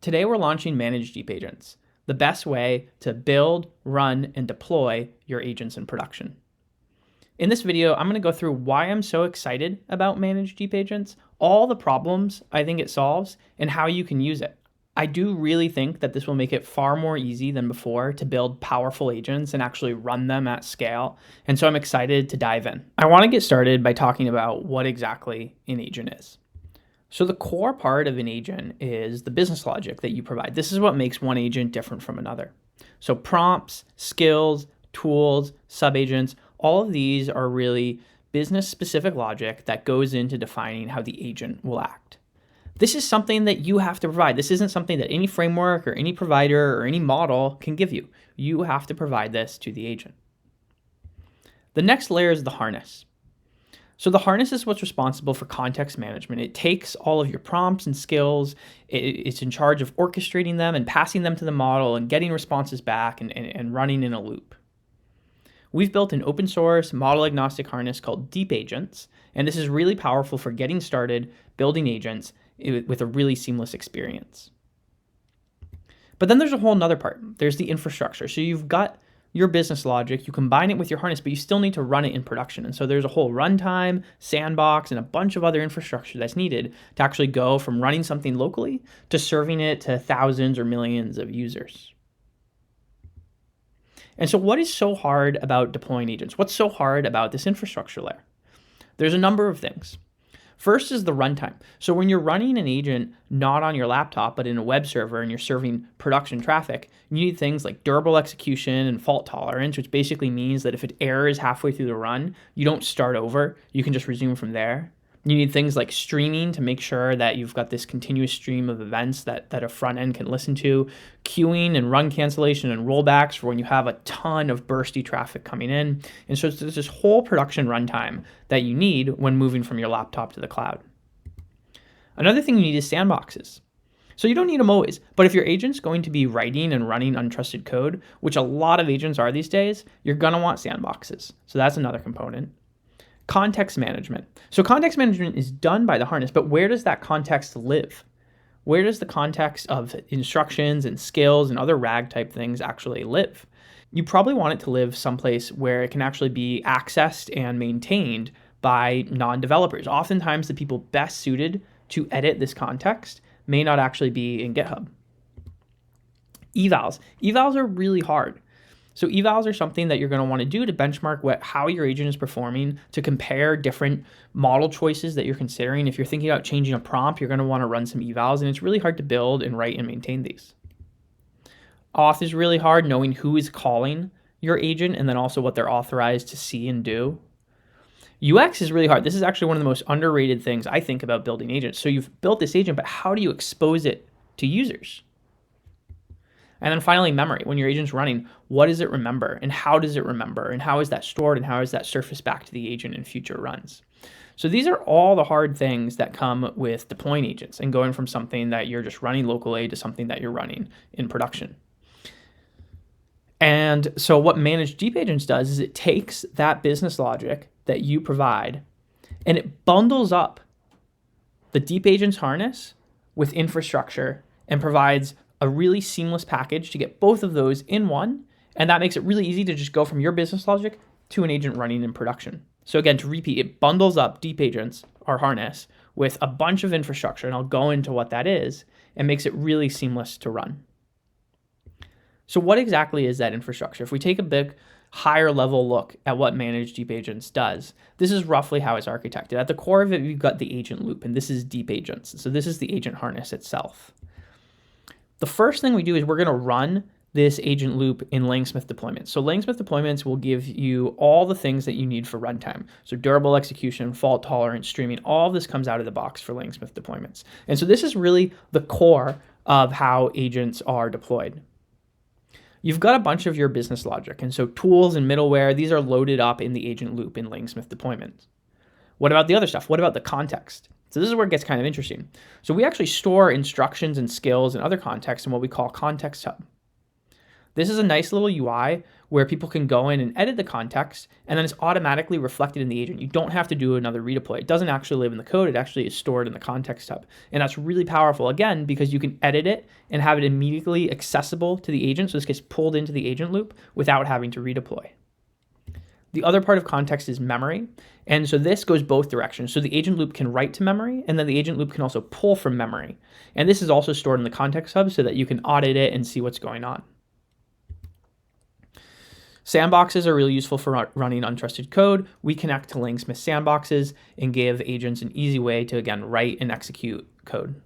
Today we're launching Managed Deep Agents, the best way to build, run, and deploy your agents in production. In this video, I'm going to go through why I'm so excited about Managed Deep Agents, all the problems I think it solves, and how you can use it. I do really think that this will make it far more easy than before to build powerful agents and actually run them at scale, and so I'm excited to dive in. I want to get started by talking about what exactly an agent is. So the core part of an agent is the business logic that you provide. This is what makes one agent different from another. So prompts, skills, tools, subagents, all of these are really business-specific logic that goes into defining how the agent will act. This is something that you have to provide. This isn't something that any framework or any provider or any model can give you. You have to provide this to the agent. The next layer is the harness. So the harness is what's responsible for context management. It takes all of your prompts and skills, it's in charge of orchestrating them and passing them to the model and getting responses back and running in a loop. We've built an open source model agnostic harness called Deep Agents, and this is really powerful for getting started building agents with a really seamless experience. But then there's a whole nother part. There's the infrastructure. So you've got your business logic, you combine it with your harness, but you still need to run it in production. And so there's a whole runtime, sandbox, and a bunch of other infrastructure that's needed to actually go from running something locally to serving it to thousands or millions of users. And so what is so hard about deploying agents? What's so hard about this infrastructure layer? There's a number of things. First is the runtime. So when you're running an agent not on your laptop, but in a web server and you're serving production traffic, you need things like durable execution and fault tolerance, which basically means that if it errors halfway through the run, you don't start over, you can just resume from there. You need things like streaming to make sure that you've got this continuous stream of events that a front end can listen to, queuing and run cancellation and rollbacks for when you have a ton of bursty traffic coming in. And so there's this whole production runtime that you need when moving from your laptop to the cloud. Another thing you need is sandboxes. So you don't need them always, but if your agent's going to be writing and running untrusted code, which a lot of agents are these days, you're gonna want sandboxes. So that's another component. Context management. So context management is done by the harness, but where does that context live? Where does the context of instructions and skills and other RAG type things actually live? You probably want it to live someplace where it can actually be accessed and maintained by non-developers. Oftentimes the people best suited to edit this context may not actually be in GitHub. Evals. Evals are really hard. So evals are something that you're going to want to do to benchmark how your agent is performing, to compare different model choices that you're considering. If you're thinking about changing a prompt, you're going to want to run some evals, and it's really hard to build and write and maintain these. Auth is really hard, knowing who is calling your agent and then also what they're authorized to see and do. UX is really hard. This is actually one of the most underrated things I think about building agents. So you've built this agent, but how do you expose it to users? And then finally, memory. When your agent's running, what does it remember and how does it remember and how is that stored and how is that surfaced back to the agent in future runs? So these are all the hard things that come with deploying agents and going from something that you're just running locally to something that you're running in production. And so what Managed Deep Agents does is it takes that business logic that you provide and it bundles up the Deep Agents harness with infrastructure and provides a really seamless package to get both of those in one, and that makes it really easy to just go from your business logic to an agent running in production. So again, to repeat, it bundles up Deep Agents, our harness, with a bunch of infrastructure, and I'll go into what that is, and makes it really seamless to run. So what exactly is that infrastructure? If we take a big higher level look at what Managed Deep Agents does, this is roughly how it's architected. At the core of it, we've got the agent loop, and this is Deep Agents. So this is the agent harness itself. The first thing we do is we're going to run this agent loop in LangSmith Deployments. So LangSmith Deployments will give you all the things that you need for runtime. So durable execution, fault tolerance, streaming, all of this comes out of the box for LangSmith Deployments. And so this is really the core of how agents are deployed. You've got a bunch of your business logic. And so tools and middleware, these are loaded up in the agent loop in LangSmith Deployments. What about the other stuff? What about the context? So this is where it gets kind of interesting. So we actually store instructions and skills and other contexts in what we call Context Hub. This is a nice little UI where people can go in and edit the context, and then it's automatically reflected in the agent. You don't have to do another redeploy. It doesn't actually live in the code. It actually is stored in the context hub. And that's really powerful, again, because you can edit it and have it immediately accessible to the agent. So this gets pulled into the agent loop without having to redeploy. The other part of context is memory. And so this goes both directions. So the agent loop can write to memory, and then the agent loop can also pull from memory. And this is also stored in the context hub so that you can audit it and see what's going on. Sandboxes are really useful for running untrusted code. We connect to LangSmith Sandboxes and give agents an easy way to, again, write and execute code.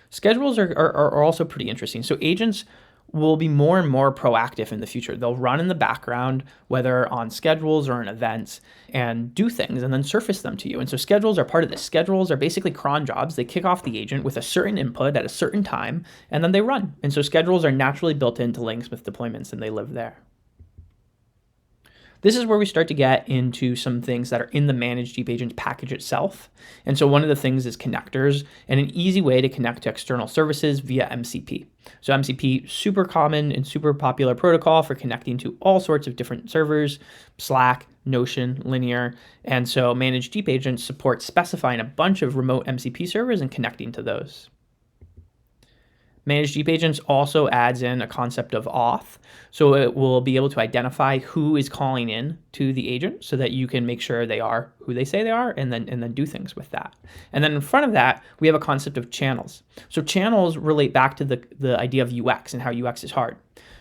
Schedules are also pretty interesting. So agents will be more and more proactive in the future. They'll run in the background, whether on schedules or in events, and do things and then surface them to you. And so schedules are part of this. Schedules are basically cron jobs. They kick off the agent with a certain input at a certain time, and then they run. And so schedules are naturally built into LangSmith deployments, and they live there. This is where we start to get into some things that are in the managed Deep Agents package itself. And so one of the things is connectors, and an easy way to connect to external services via MCP. So MCP, super common and super popular protocol for connecting to all sorts of different servers, Slack, Notion, Linear. And so managed Deep Agents supports specifying a bunch of remote MCP servers and connecting to those. Managed Deep Agents also adds in a concept of auth. So it will be able to identify who is calling in to the agent so that you can make sure they are who they say they are and then do things with that. And then in front of that, we have a concept of channels. So channels relate back to the idea of UX and how UX is hard.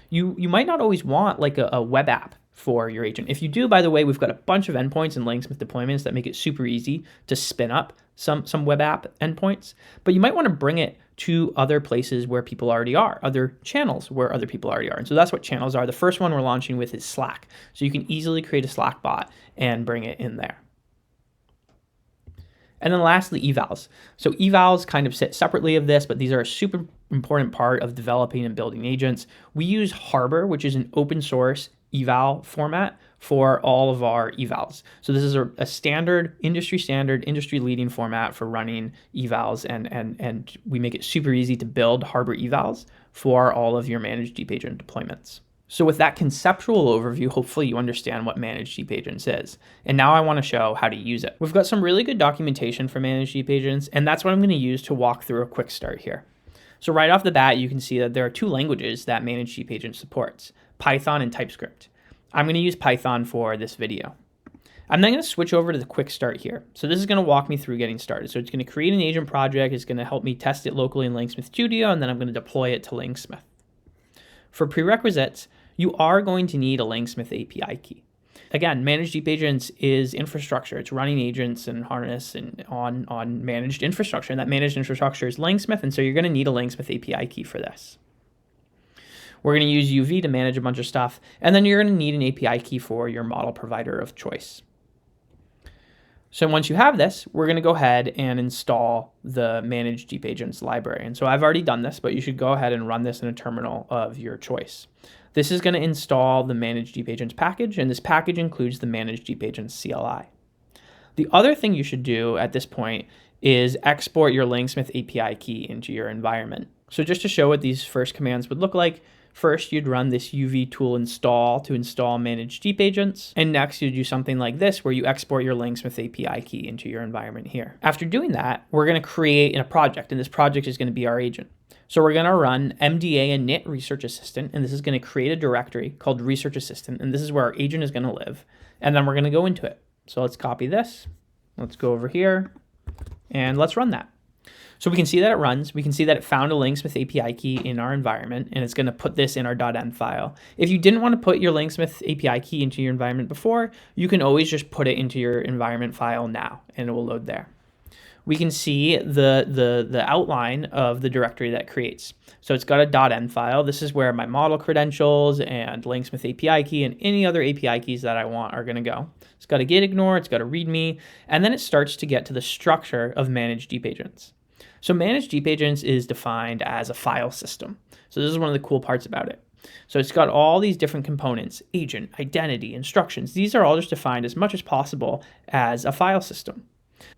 You might not always want like a web app for your agent. If you do, by the way, we've got a bunch of endpoints in LangSmith deployments that make it super easy to spin up some web app endpoints, but you might want to bring it to other places where people already are, other channels where other people already are. And so that's what channels are. The first one we're launching with is Slack. So you can easily create a Slack bot and bring it in there. And then lastly, evals. So evals kind of sit separately of this, but these are a super important part of developing and building agents. We use Harbor, which is an open source eval format for all of our evals. So this is a standard, industry leading format for running evals, and we make it super easy to build Harbor evals for all of your managed Deep Agent deployments. So with that conceptual overview, hopefully you understand what Managed Deep Agents is. And now I want to show how to use it. We've got some really good documentation for Managed Deep Agents, and that's what I'm going to use to walk through a quick start here. So right off the bat, you can see that there are two languages that Managed Deep Agent supports, Python and TypeScript. I'm going to use Python for this video. I'm then going to switch over to the quick start here. So this is going to walk me through getting started. So it's going to create an agent project. It's going to help me test it locally in LangSmith Studio, and then I'm going to deploy it to LangSmith. For prerequisites, you are going to need a LangSmith API key. Again, Managed Deep Agents is infrastructure. It's running agents and harness and on managed infrastructure. And that managed infrastructure is LangSmith, and so you're going to need a LangSmith API key for this. We're going to use UV to manage a bunch of stuff, and then you're going to need an API key for your model provider of choice. So once you have this, we're going to go ahead and install the Managed Deep Agents library. And so I've already done this, but you should go ahead and run this in a terminal of your choice. This is going to install the Managed Deep Agents package, and this package includes the Managed Deep Agents CLI. The other thing you should do at this point is export your LangSmith API key into your environment. So just to show what these first commands would look like, first, you'd run this UV tool install to install Managed Deep Agents. And next, you'd do something like this, where you export your LangSmith API key into your environment here. After doing that, we're going to create a project, and this project is going to be our agent. So we're going to run MDA init Research Assistant, and this is going to create a directory called Research Assistant, and this is where our agent is going to live. And then we're going to go into it. So let's copy this. Let's go over here, and let's run that. So we can see that it runs. We can see that it found a LangSmith API key in our environment, and it's going to put this in our .env file. If you didn't want to put your LangSmith API key into your environment before, you can always just put it into your environment file now, and it will load there. We can see the outline of the directory that creates. So it's got a .env file. This is where my model credentials and LangSmith API key and any other API keys that I want are going to go. It's got a git ignore, it's got a readme, and then it starts to get to the structure of Managed Deep Agents. So Managed Deep Agents is defined as a file system. So this is one of the cool parts about it. So it's got all these different components, agent, identity, instructions. These are all just defined as much as possible as a file system.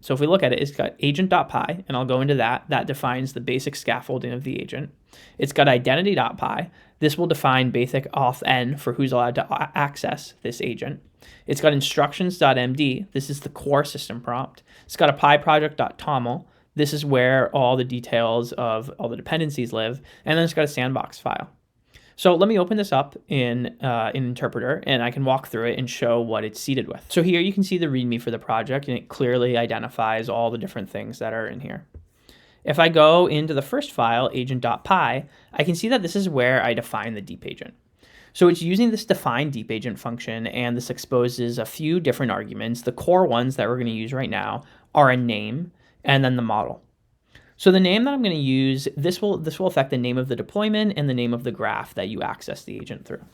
So if we look at it, it's got agent.py, and I'll go into that. That defines the basic scaffolding of the agent. It's got identity.py. This will define basic auth-n for who's allowed to access this agent. It's got instructions.md. This is the core system prompt. It's got a pyproject.toml. This is where all the details of all the dependencies live. And then it's got a sandbox file. So let me open this up in Interpreter, and I can walk through it and show what it's seeded with. So here you can see the README for the project, and it clearly identifies all the different things that are in here. If I go into the first file, agent.py, I can see that this is where I define the deep agent. So it's using this define deep agent function, and this exposes a few different arguments. The core ones that we're going to use right now are a name and then the model. So the name that I'm going to use, this will affect the name of the deployment and the name of the graph that you access the agent through.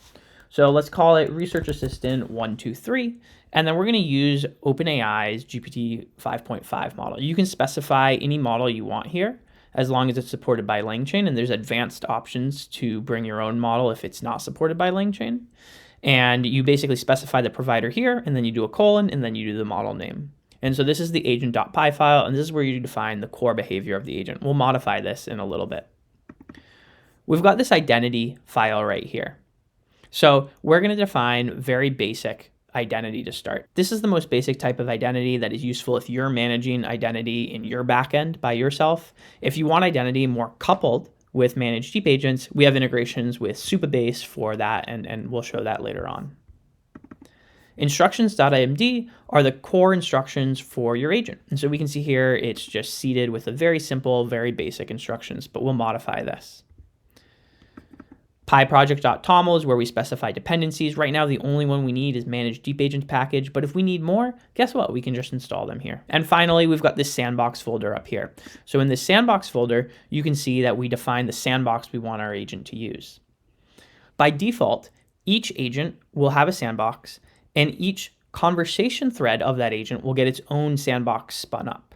So let's call it Research Assistant 123, and then we're going to use OpenAI's GPT 5.5 model. You can specify any model you want here, as long as it's supported by LangChain, and there's advanced options to bring your own model if it's not supported by LangChain. And you basically specify the provider here, and then you do a colon, and then you do the model name. And so this is the agent.py file, and this is where you define the core behavior of the agent. We'll modify this in a little bit. We've got this identity file right here. So we're going to define very basic identity to start. This is the most basic type of identity that is useful if you're managing identity in your backend by yourself. If you want identity more coupled with managed deep agents, we have integrations with Supabase for that, and we'll show that later on. Instructions.imd are the core instructions for your agent. And so we can see here, it's just seeded with a very simple, very basic instructions, but we'll modify this. pyproject.toml is where we specify dependencies. Right now, the only one we need is manage deep agent package, but if we need more, guess what? We can just install them here. And finally, we've got this sandbox folder up here. So in this sandbox folder, you can see that we define the sandbox we want our agent to use. By default, each agent will have a sandbox, and each conversation thread of that agent will get its own sandbox spun up.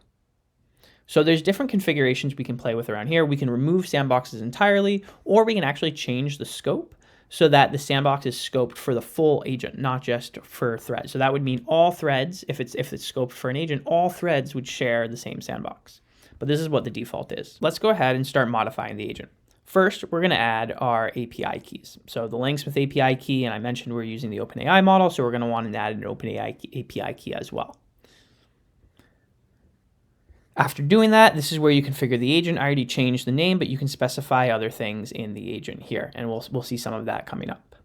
So there's different configurations we can play with around here. We can remove sandboxes entirely, or we can actually change the scope so that the sandbox is scoped for the full agent, not just for threads. So that would mean all threads, if it's scoped for an agent, all threads would share the same sandbox. But this is what the default is. Let's go ahead and start modifying the agent. First, we're going to add our API keys. So the LangSmith API key, and I mentioned we're using the OpenAI model, so we're going to want to add an OpenAI API key as well. After doing that, this is where you configure the agent. I already changed the name, but you can specify other things in the agent here, and we'll see some of that coming up.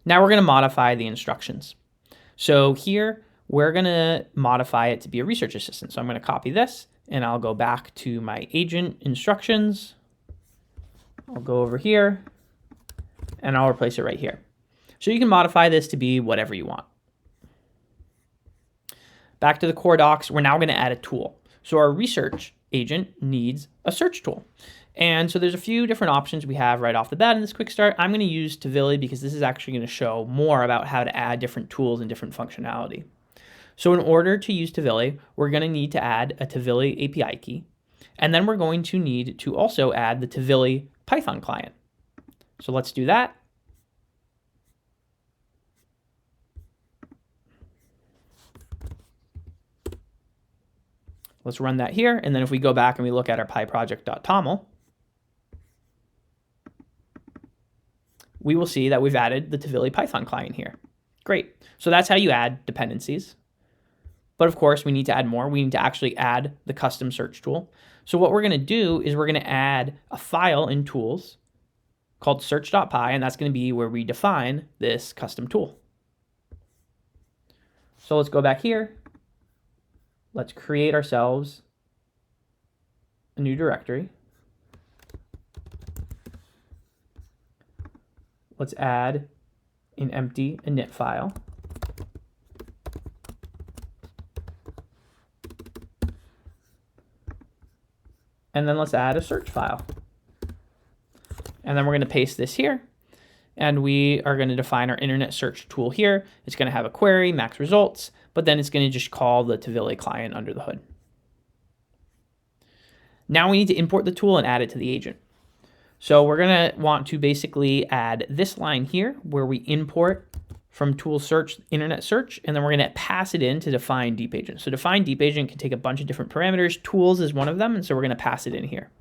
Now we're going to modify the instructions. So here, we're going to modify it to be a research assistant. So I'm going to copy this, and I'll go back to my agent instructions. I'll go over here, and I'll replace it right here. So you can modify this to be whatever you want. Back to the core docs, we're now going to add a tool. So our research agent needs a search tool. And so there's a few different options we have right off the bat in this quick start. I'm going to use Tvili because this is actually going to show more about how to add different tools and different functionality. So in order to use Tvili, we're going to need to add a Tvili API key. And then we're going to need to also add the Tvili Python client. So let's do that. Let's run that here. And then if we go back and we look at our pyproject.toml, we will see that we've added the Tvili Python client here. Great. So that's how you add dependencies. But of course, we need to add more. We need to actually add the custom search tool. So what we're going to do is we're going to add a file in tools called search.py, and that's going to be where we define this custom tool. So let's go back here. Let's create ourselves a new directory. Let's add an empty init file. And then let's add a search file. And then we're going to paste this here. And we are going to define our internet search tool here. It's going to have a query, max results, but then it's going to just call the Tvili client under the hood. Now we need to import the tool and add it to the agent. So we're going to want to basically add this line here where we import from tool search, internet search, and then we're going to pass it in to define deep agent. So define deep agent can take a bunch of different parameters. Tools is one of them, and so we're going to pass it in here.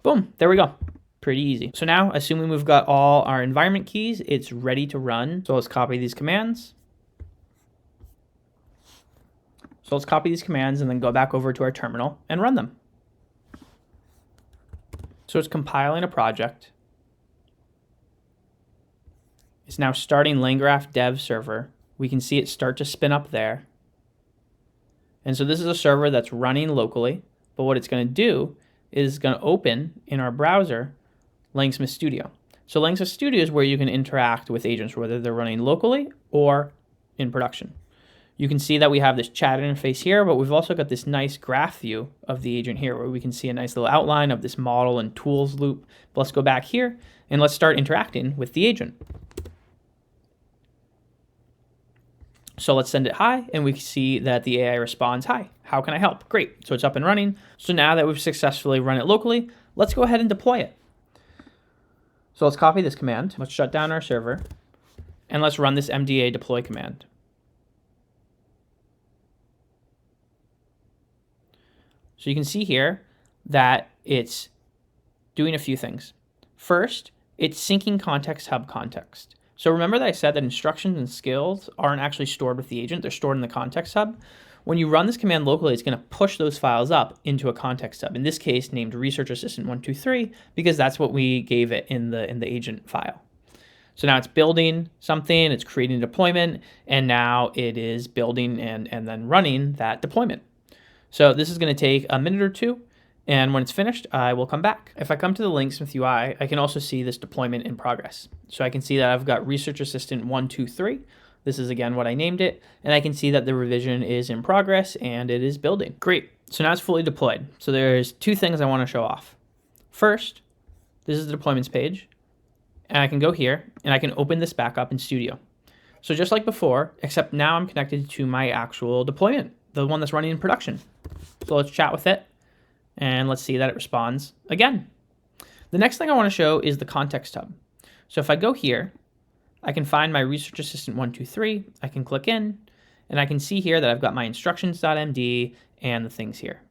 Boom, there we go. Pretty easy. So now, assuming we've got all our environment keys, it's ready to run. So let's copy these commands. So let's copy these commands and then go back over to our terminal and run them. So it's compiling a project. It's now starting LangGraph dev server. We can see it start to spin up there. And so this is a server that's running locally, but what it's going to do is going to open in our browser LangSmith Studio. So LangSmith Studio is where you can interact with agents, whether they're running locally or in production. You can see that we have this chat interface here, but we've also got this nice graph view of the agent here where we can see a nice little outline of this model and tools loop. But let's go back here and let's start interacting with the agent. So let's send it hi, and we see that the AI responds, hi, how can I help? Great, so it's up and running. So now that we've successfully run it locally, let's go ahead and deploy it. So let's copy this command. Let's shut down our server, and let's run this MDA deploy command. So you can see here that it's doing a few things. First, it's syncing context hub context. So remember that I said that instructions and skills aren't actually stored with the agent, they're stored in the context hub. When you run this command locally, it's going to push those files up into a context hub, in this case named Research Assistant 123, because that's what we gave it in the agent file. So now it's building something, it's creating a deployment, and now it is building and then running that deployment. So this is going to take a minute or two, and when it's finished, I will come back. If I come to the LangSmith UI, I can also see this deployment in progress. So I can see that I've got Research Assistant 123. This is again what I named it, and I can see that the revision is in progress and it is building. Great, so now it's fully deployed. So there's two things I want to show off. First, this is the deployments page, and I can go here and I can open this back up in Studio. So just like before, except now I'm connected to my actual deployment, the one that's running in production. So let's chat with it. And let's see that it responds again. The next thing I want to show is the context hub. So if I go here, I can find my Research Assistant 123. I can click in, and I can see here that I've got my instructions.md and the things here.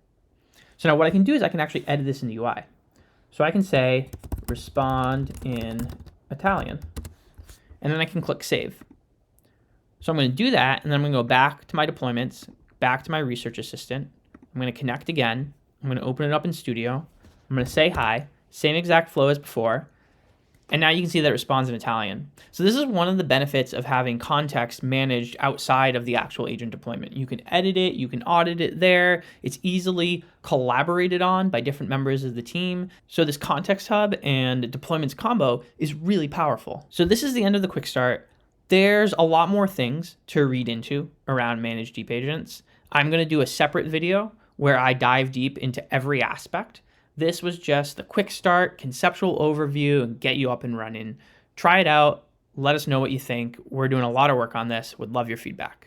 So now what I can do is I can actually edit this in the UI. So I can say respond in Italian, and then I can click save. So I'm going to do that, and then I'm going to go back to my deployments, back to my Research Assistant. I'm going to connect again. I'm going to open it up in Studio. I'm going to say hi, same exact flow as before. And now you can see that it responds in Italian. So this is one of the benefits of having context managed outside of the actual agent deployment. You can edit it, you can audit it there. It's easily collaborated on by different members of the team. So this context hub and deployments combo is really powerful. So this is the end of the quick start. There's a lot more things to read into around managed deep agents. I'm going to do a separate video where I dive deep into every aspect. This was just the quick start, conceptual overview, and get you up and running. Try it out. Let us know what you think. We're doing a lot of work on this. Would love your feedback.